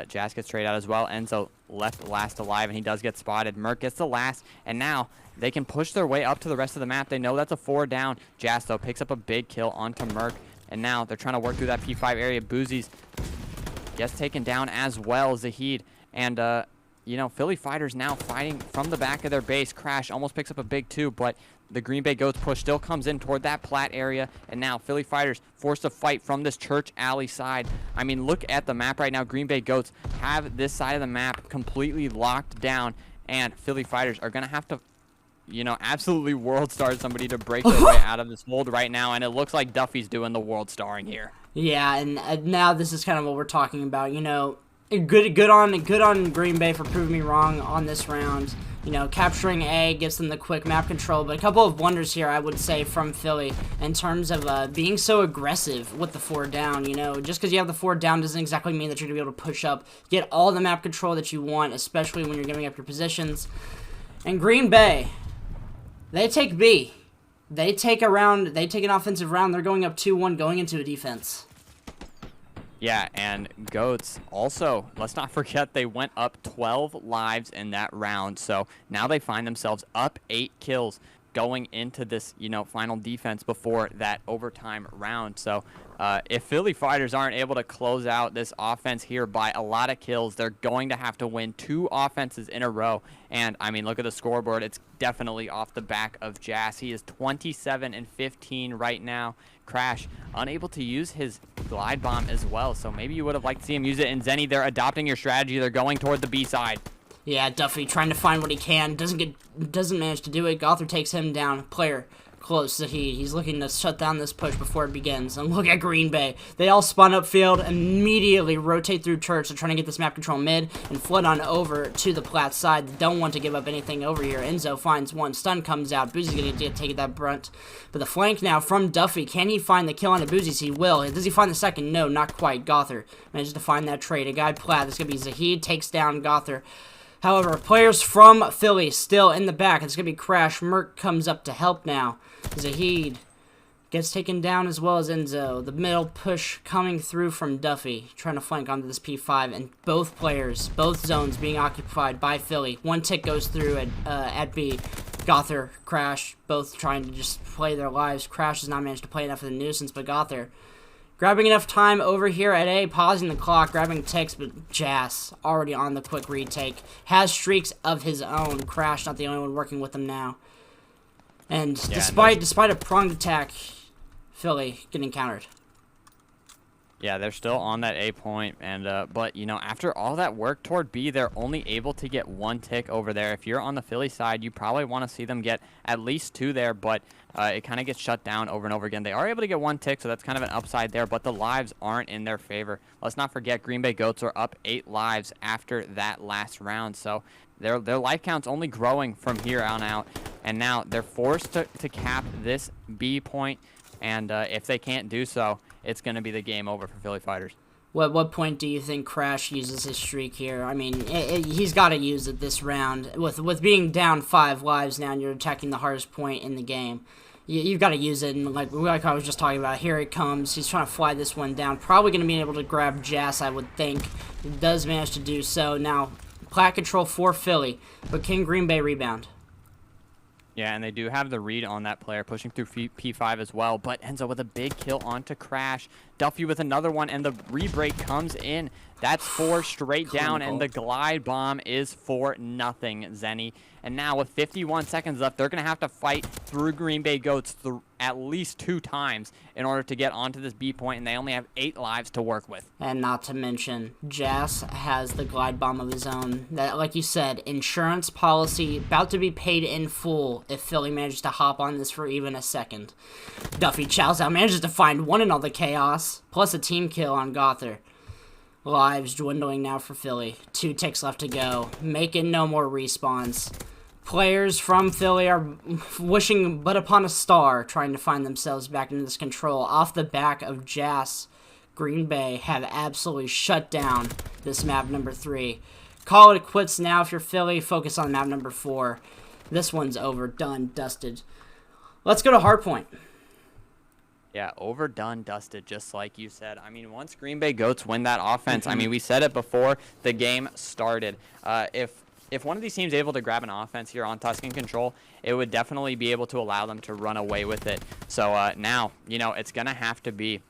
Jazz gets straight out as well. Enzo left last alive, and he does get spotted. Merc gets the last, and now they can push their way up to the rest of the map. They know that's a 4 down. Jazz, though, picks up a big kill onto Merc. And now they're trying to work through that P5 area. Boozies gets taken down as well, Zahid. And, Philly Fighters now fighting from the back of their base. Crash almost picks up a big 2, but the Green Bay Goats push still comes in toward that plat area. And now Philly Fighters forced to fight from this church alley side. I mean, look at the map right now. Green Bay Goats have this side of the map completely locked down. And Philly Fighters are going to have to absolutely world star somebody to break their way out of this hold right now, and it looks like Duffy's doing the world starring here. Yeah, and now this is kind of what we're talking about. Good on Green Bay for proving me wrong on this round. Capturing A gives them the quick map control, but a couple of blunders here, I would say, from Philly in terms of being so aggressive with the 4 down. Just because you have the 4 down doesn't exactly mean that you're going to be able to push up, get all the map control that you want, especially when you're giving up your positions. And Green Bay, they take B. They take an offensive round. They're going up 2-1 going into a defense. Yeah, and Goats also, let's not forget they went up 12 lives in that round. So now they find themselves up 8 kills going into this, final defense before that overtime round. So if Philly Fighters aren't able to close out this offense here by a lot of kills, they're going to have to win 2 offenses in a row. And, I mean, look at the scoreboard. It's definitely off the back of Jazz. He is 27-15 right now. Crash, unable to use his glide bomb as well. So maybe you would have liked to see him use it. And Zenny, they're adopting your strategy. They're going toward the B side. Yeah, Duffy trying to find what he can. Doesn't manage to do it. Gothard takes him down. Player close to he's looking to shut down this push before it begins. And look at Green Bay. They all spawn upfield, immediately rotate through Church. They're trying to get this map control mid and flood on over to the Platt side. They don't want to give up anything over here. Enzo finds one. Stun comes out. Boozy's going to take that brunt. But the flank now from Duffy. Can he find the kill on the Boozies? He will. Does he find the second? No, not quite. Gothard manages to find that trade. A guy Platt. This is going to be Zahid. Takes down Gothard. However, players from Philly still in the back. It's going to be Crash. Merc comes up to help now. Zahid gets taken down as well as Enzo. The middle push coming through from Duffy. Trying to flank onto this P5. And both players, both zones being occupied by Philly. One tick goes through at B. Gothard, Crash, both trying to just play their lives. Crash has not managed to play enough of the nuisance, but Gothard grabbing enough time over here at A, pausing the clock, grabbing ticks, but Jazz already on the quick retake. Has streaks of his own. Crash not the only one working with him now. And yeah, despite a pronged attack, Philly getting countered. Yeah, they're still on that A point, and but after all that work toward B, they're only able to get 1 tick over there. If you're on the Philly side, you probably want to see them get at least 2 there, but it kind of gets shut down over and over again. They are able to get 1 tick, so that's kind of an upside there, but the lives aren't in their favor. Let's not forget Green Bay Goats are up 8 lives after that last round, so their life count's only growing from here on out, and now they're forced to cap this B point, and if they can't do so, it's going to be the game over for Philly Fighters. What point do you think Crash uses his streak here? I mean, he's got to use it this round. With being down 5 lives now and you're attacking the hardest point in the game, you've got to use it. And like I was just talking about, here it comes. He's trying to fly this one down. Probably going to be able to grab Jazz, I would think. He does manage to do so. Now, plat control for Philly, but can Green Bay rebound? Yeah, and they do have the read on that player, pushing through P5 as well. But Enzo with a big kill onto Crash. Duffy with another one, and the re-break comes in. That's 4 straight down, and the glide bomb is for nothing, Zenny. And now with 51 seconds left, they're going to have to fight through Green Bay Goats at least 2 times in order to get onto this B point, and they only have 8 lives to work with. And not to mention, Jazz has the glide bomb of his own. That, like you said, insurance policy about to be paid in full if Philly manages to hop on this for even a second. Duffy chows out, manages to find one in all the chaos, plus a team kill on Gothard. Lives dwindling now for Philly. 2 ticks left to go. Making no more respawns. Players from Philly are wishing but upon a star, trying to find themselves back into this control. Off the back of Jazz, Green Bay have absolutely shut down this map number 3. Call it quits now if you're Philly. Focus on map number 4. This one's over, done, dusted. Let's go to Hardpoint. Yeah, overdone, dusted, just like you said. I mean, once Green Bay Goats win that offense, I mean, we said it before the game started. If one of these teams is able to grab an offense here on Tuscan Control, it would definitely be able to allow them to run away with it. So now, it's going to have to be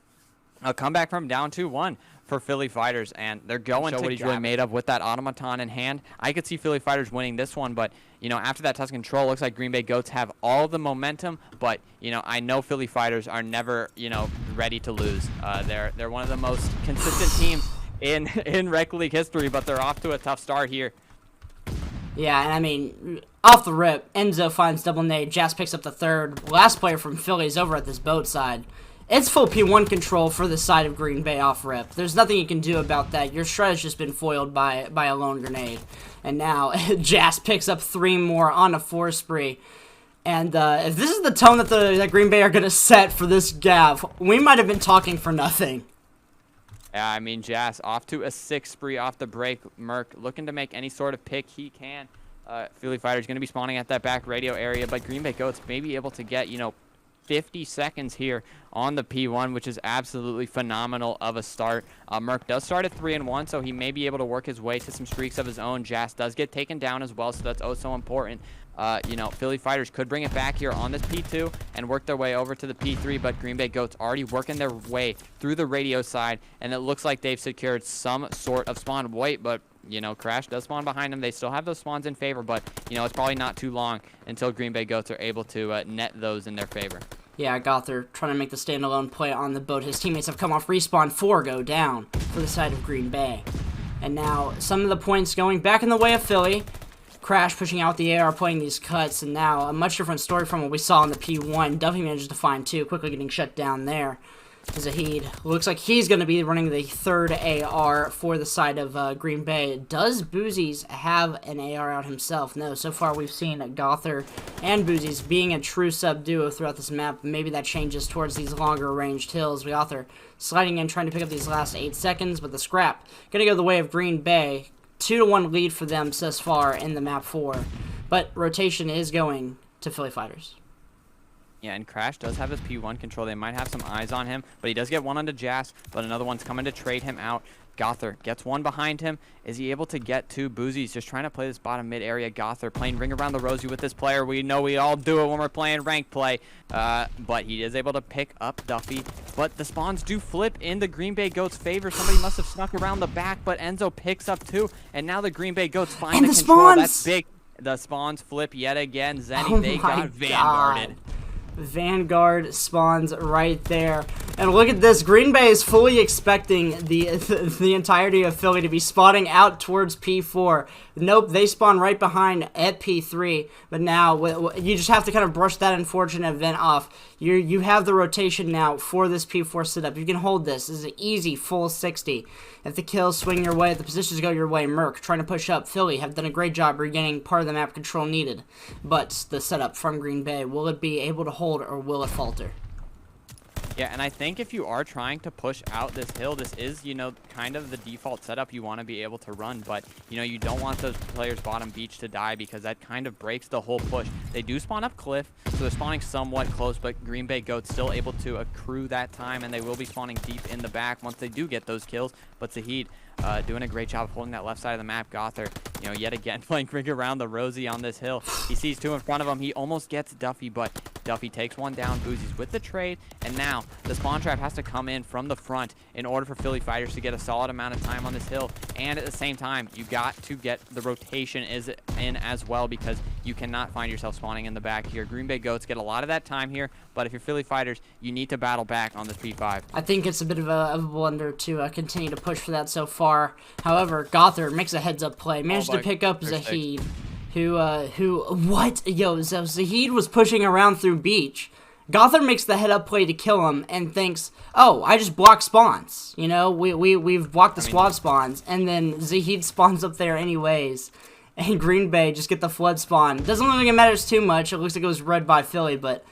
a comeback from down 2-1 for Philly Fighters, and they're going to what he's really made of with that automaton in hand. I could see Philly Fighters winning this one, but after that Tuscan Control, looks like Green Bay Goats have all the momentum, but I know Philly Fighters are never ready to lose. They're one of the most consistent teams in Rec League history, but they're off to a tough start here. Yeah, and I mean, off the rip, Enzo finds double nade. Jazz picks up the third. Last player from Philly is over at this boat side. It's full P1 control for the side of Green Bay off rip. There's nothing you can do about that. Your shred has just been foiled by a lone grenade. And now Jazz picks up 3 more on a 4 spree. And if this is the tone that Green Bay are going to set for this gav, we might have been talking for nothing. Yeah, I mean, Jazz off to a 6 spree off the break. Merc looking to make any sort of pick he can Philly Fighters going to be spawning at that back radio area, but Green Bay Goats may be able to get, 50 seconds here on the P1, which is absolutely phenomenal of a start. Merc does start at 3-1, so he may be able to work his way to some streaks of his own. Jas does get taken down as well, so that's oh so important. Philly Fighters could bring it back here on this P2 and work their way over to the P3, but Green Bay Goats already working their way through the radio side, and it looks like they've secured some sort of spawn. Wait, but Crash does spawn behind them. They still have those spawns in favor, but, it's probably not too long until Green Bay Goats are able to net those in their favor. Yeah, Gother trying to make the standalone play on the boat. His teammates have come off respawn. 4 go down for the side of Green Bay. And now some of the points going back in the way of Philly. Crash pushing out the AR, playing these cuts, and now a much different story from what we saw in the P1. Duffy manages to find 2, quickly getting shut down there. Zahid looks like he's going to be running the 3rd AR for the side of Green Bay. Does Boozies have an AR out himself? No, so far we've seen Gother and Boozies being a true sub duo throughout this map. Maybe that changes towards these longer ranged hills. Gother sliding in, trying to pick up these last 8 seconds, but the scrap going to go the way of Green Bay. 2-1 lead for them thus far in the map 4, but rotation is going to Philly Fighters. Yeah, and Crash does have his P1 control. They might have some eyes on him, but he does get one onto Jas, but another one's coming to trade him out. Gother gets one behind him. Is he able to get 2? Boozies just trying to play this bottom mid area. Gother playing ring around the rosy with this player. We know we all do it when we're playing rank play, but he is able to pick up Duffy. But the spawns do flip in the Green Bay Goats' favor. Somebody must have snuck around the back, but Enzo picks up 2, and now the Green Bay Goats find the control. Spawns! That's big. The spawns flip yet again. Zenny, they got Vanguarded. Vanguard spawns right there. And look at this. Green Bay is fully expecting the entirety of Philly to be spawning out towards P4. Nope, they spawn right behind at P3. But now, you just have to kind of brush that unfortunate event off. You have the rotation now for this P4 setup. You can hold this. This is an easy full 60. If the kills swing your way, if the positions go your way, Merc trying to push up. Philly have done a great job regaining part of the map control needed. But the setup from Green Bay, will it be able to hold or will it falter? Yeah, and I think if you are trying to push out this hill, this is, kind of the default setup you want to be able to run. But, you don't want those players bottom beach to die because that kind of breaks the whole push. They do spawn up cliff, so they're spawning somewhat close, but Green Bay Goats still able to accrue that time, and they will be spawning deep in the back once they do get those kills. But Zahid doing a great job of holding that left side of the map. Gother, yet again playing ring around the rosy on this hill. He sees 2 in front of him. He almost gets Duffy, but Duffy takes one down. Boozies with the trade, and now the spawn trap has to come in from the front in order for Philly Fighters to get a solid amount of time on this hill. And at the same time, you got to get the rotation in as well, because you cannot find yourself spawning in the back here. Green Bay Goats get a lot of that time here, but if you're Philly Fighters, you need to battle back on this P5. I think it's a bit of a blunder to continue to push for that so far. However, Gother makes a heads-up play, managed to pick up Zahid, Zahid was pushing around through beach. Gother makes the head-up play to kill him and thinks, oh, I just blocked spawns. We've blocked the swap spawns, and then Zahid spawns up there anyways. And Green Bay just get the flood spawn. Doesn't look like it matters too much. It looks like it was read by Philly, but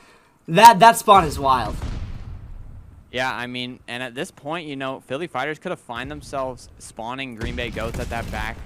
that spawn is wild. Yeah, and at this point, Philly Fighters could have find themselves spawning Green Bay Goats at that back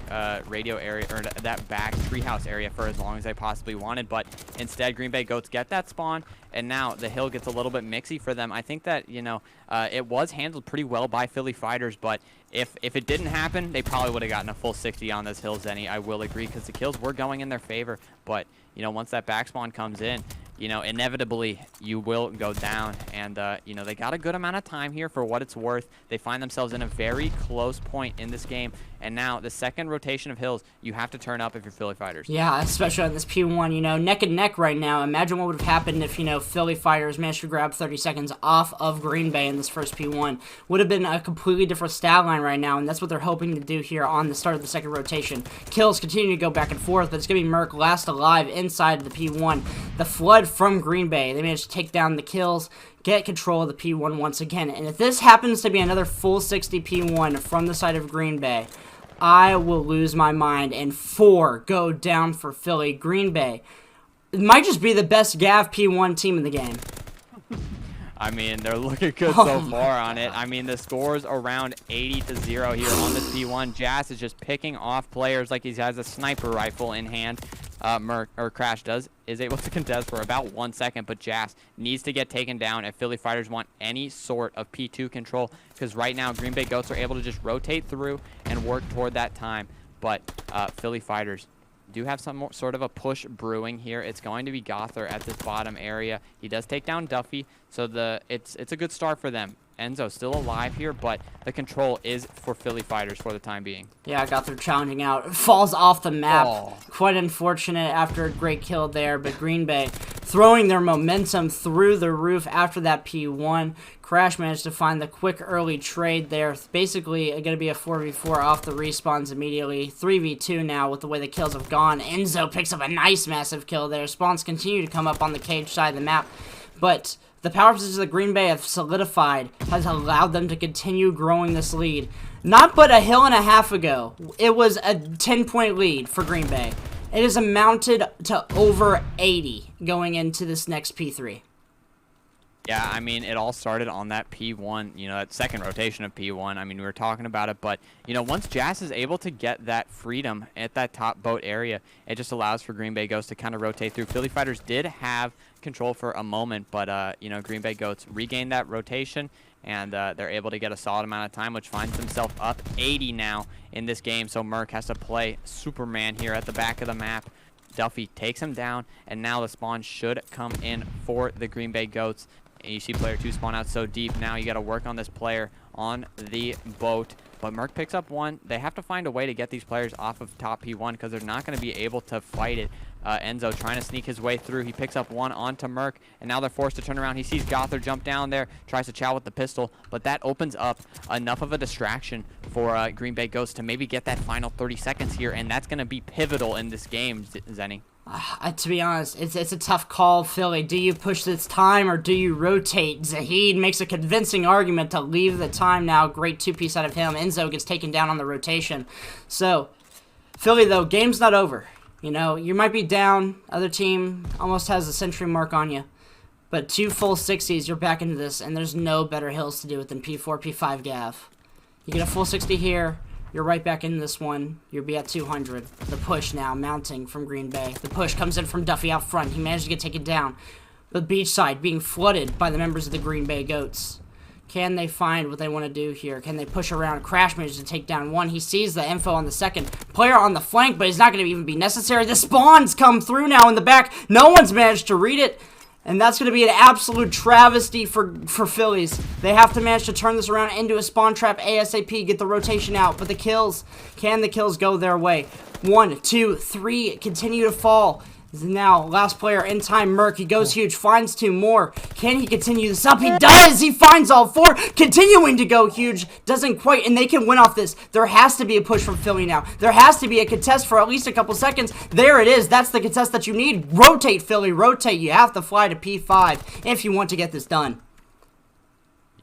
radio area, or that back treehouse area for as long as they possibly wanted, but instead Green Bay Goats get that spawn, and now the hill gets a little bit mixy for them. I think that, it was handled pretty well by Philly Fighters, but if it didn't happen, they probably would have gotten a full 60 on this hill, Zenny. I will agree, because the kills were going in their favor, but, once that back spawn comes in, inevitably you will go down, and they got a good amount of time here for what it's worth. They find themselves in a very close point in this game, and now the second rotation of hills, you have to turn up if you're Philly Fighters. Yeah, especially on this P1, neck and neck right now. Imagine what would have happened if, Philly Fighters managed to grab 30 seconds off of Green Bay in this first P1. Would have been a completely different stat line right now, and that's what they're hoping to do here on the start of the second rotation. Kills continue to go back and forth, but it's going to be Merc last alive inside the P1. The flood from Green Bay, they managed to take down the kills, get control of the P1 once again, and if this happens to be another full 60 P1 from the side of Green Bay, I will lose my mind, and 4 go down for Philly. Green Bay, it might just be the best Gav P1 team in the game. I mean, they're looking good so far on it. I mean, the score's around 80-0 here on this P1. Jazz is just picking off players like he has a sniper rifle in hand. Crash is able to contest for about 1 second, but Jazz needs to get taken down if Philly Fighters want any sort of P2 control, because right now Green Bay Goats are able to just rotate through and work toward that time. But Philly Fighters do have some sort of a push brewing here. It's going to be Gother at this bottom area. He does take down Duffy, so it's a good start for them. Enzo still alive here, but the control is for Philly Fighters for the time being. Yeah, Gother challenging out. Falls off the map. Oh. Quite unfortunate after a great kill there, but Green Bay throwing their momentum through the roof after that P1. Crash managed to find the quick early trade there. Basically, going to be a 4v4 off the respawns immediately. 3v2 now with the way the kills have gone. Enzo picks up a nice massive kill there. Spawns continue to come up on the cage side of the map, but the power positions that Green Bay have solidified has allowed them to continue growing this lead. Not but a hill and a half ago, it was a 10-point lead for Green Bay. It has amounted to over 80 going into this next P3. Yeah, I mean, it all started on that P1, that second rotation of P1. I mean, we were talking about it, but, once Jazz is able to get that freedom at that top boat area, it just allows for Green Bay Goats to kind of rotate through. Philly Fighters did have control for a moment, but, Green Bay Goats regained that rotation, and they're able to get a solid amount of time, which finds himself up 80 now in this game. So Merc has to play Superman here at the back of the map. Duffy takes him down, and now the spawn should come in for the Green Bay Goats. And you see player 2 spawn out so deep. Now you got to work on this player on the boat. But Merc picks up one. They have to find a way to get these players off of top P1 because they're not going to be able to fight it. Enzo trying to sneak his way through. He picks up one onto Merc, and now they're forced to turn around. He sees Gother jump down there, tries to chow with the pistol, but that opens up enough of a distraction for Green Bay Ghosts to maybe get that final 30 seconds here, and that's going to be pivotal in this game, Zenny. To be honest, it's a tough call, Philly. Do you push this time or do you rotate? Zahid makes a convincing argument to leave the time now. Great two-piece out of him. Enzo gets taken down on the rotation. So, Philly, though, game's not over. You might be down. Other team almost has a century mark on you. But 2 full 60s, you're back into this, and there's no better hills to do it than P4, P5 Gav. You get a full 60 here. You're right back in this one. You'll be at 200. The push now mounting from Green Bay. The push comes in from Duffy out front. He managed to get taken down. The beach side being flooded by the members of the Green Bay Goats. Can they find what they want to do here? Can they push around? Crash managed to take down one. He sees the info on the second player on the flank, but it's not going to even be necessary. The spawns come through now in the back. No one's managed to read it. And that's going to be an absolute travesty for Phillies. They have to manage to turn this around into a spawn trap ASAP, get the rotation out. But the kills, can the kills go their way? 1, 2, 3, continue to fall. Now, last player in time, Merc. He goes huge, finds 2 more. Can he continue this up? He does! He finds all 4, continuing to go huge. Doesn't quite, and they can win off this. There has to be a push from Philly now. There has to be a contest for at least a couple seconds. There it is. That's the contest that you need. Rotate, Philly, rotate. You have to fly to P5 if you want to get this done.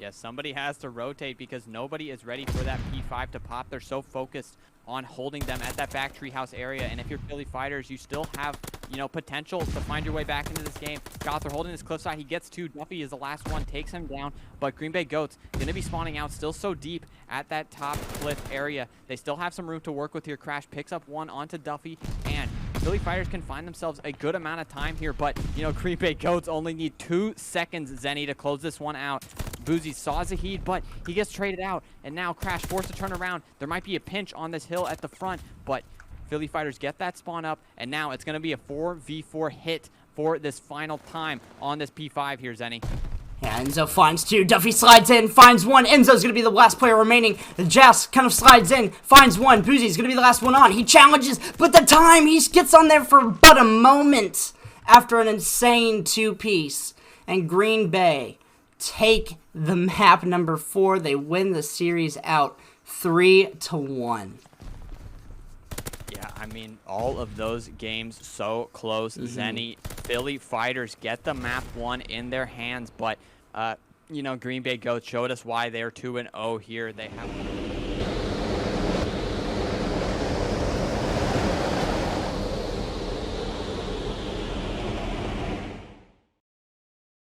Yes, somebody has to rotate because nobody is ready for that P5 to pop. They're so focused on holding them at that back treehouse area, and if you're Philly Fighters, you still have, potential to find your way back into this game. Gother holding his cliffside. He gets 2. Duffy is the last one, takes him down, but Green Bay Goats going to be spawning out still so deep at that top cliff area. They still have some room to work with here. Crash picks up one onto Duffy, and Philly Fighters can find themselves a good amount of time here, but, Green Bay Goats only need 2 seconds, Zenny, to close this one out. Boozy saw Zahid, but he gets traded out, and now Crash forced to turn around. There might be a pinch on this hill at the front, but Philly Fighters get that spawn up, and now it's going to be a 4v4 hit for this final time on this P5 here, Zenny. Yeah, Enzo finds 2. Duffy slides in, finds 1. Enzo's going to be the last player remaining. Jess kind of slides in, finds 1. Boozy's going to be the last one on. He challenges, but the time, he gets on there for but a moment after an insane 2-piece. And Green Bay take the map number 4. They win the series out 3-1. Yeah, I mean, all of those games so close. Zenny, Philly Fighters get the map 1 in their hands, but, Green Bay Goats showed us why they're 2-0 here. They have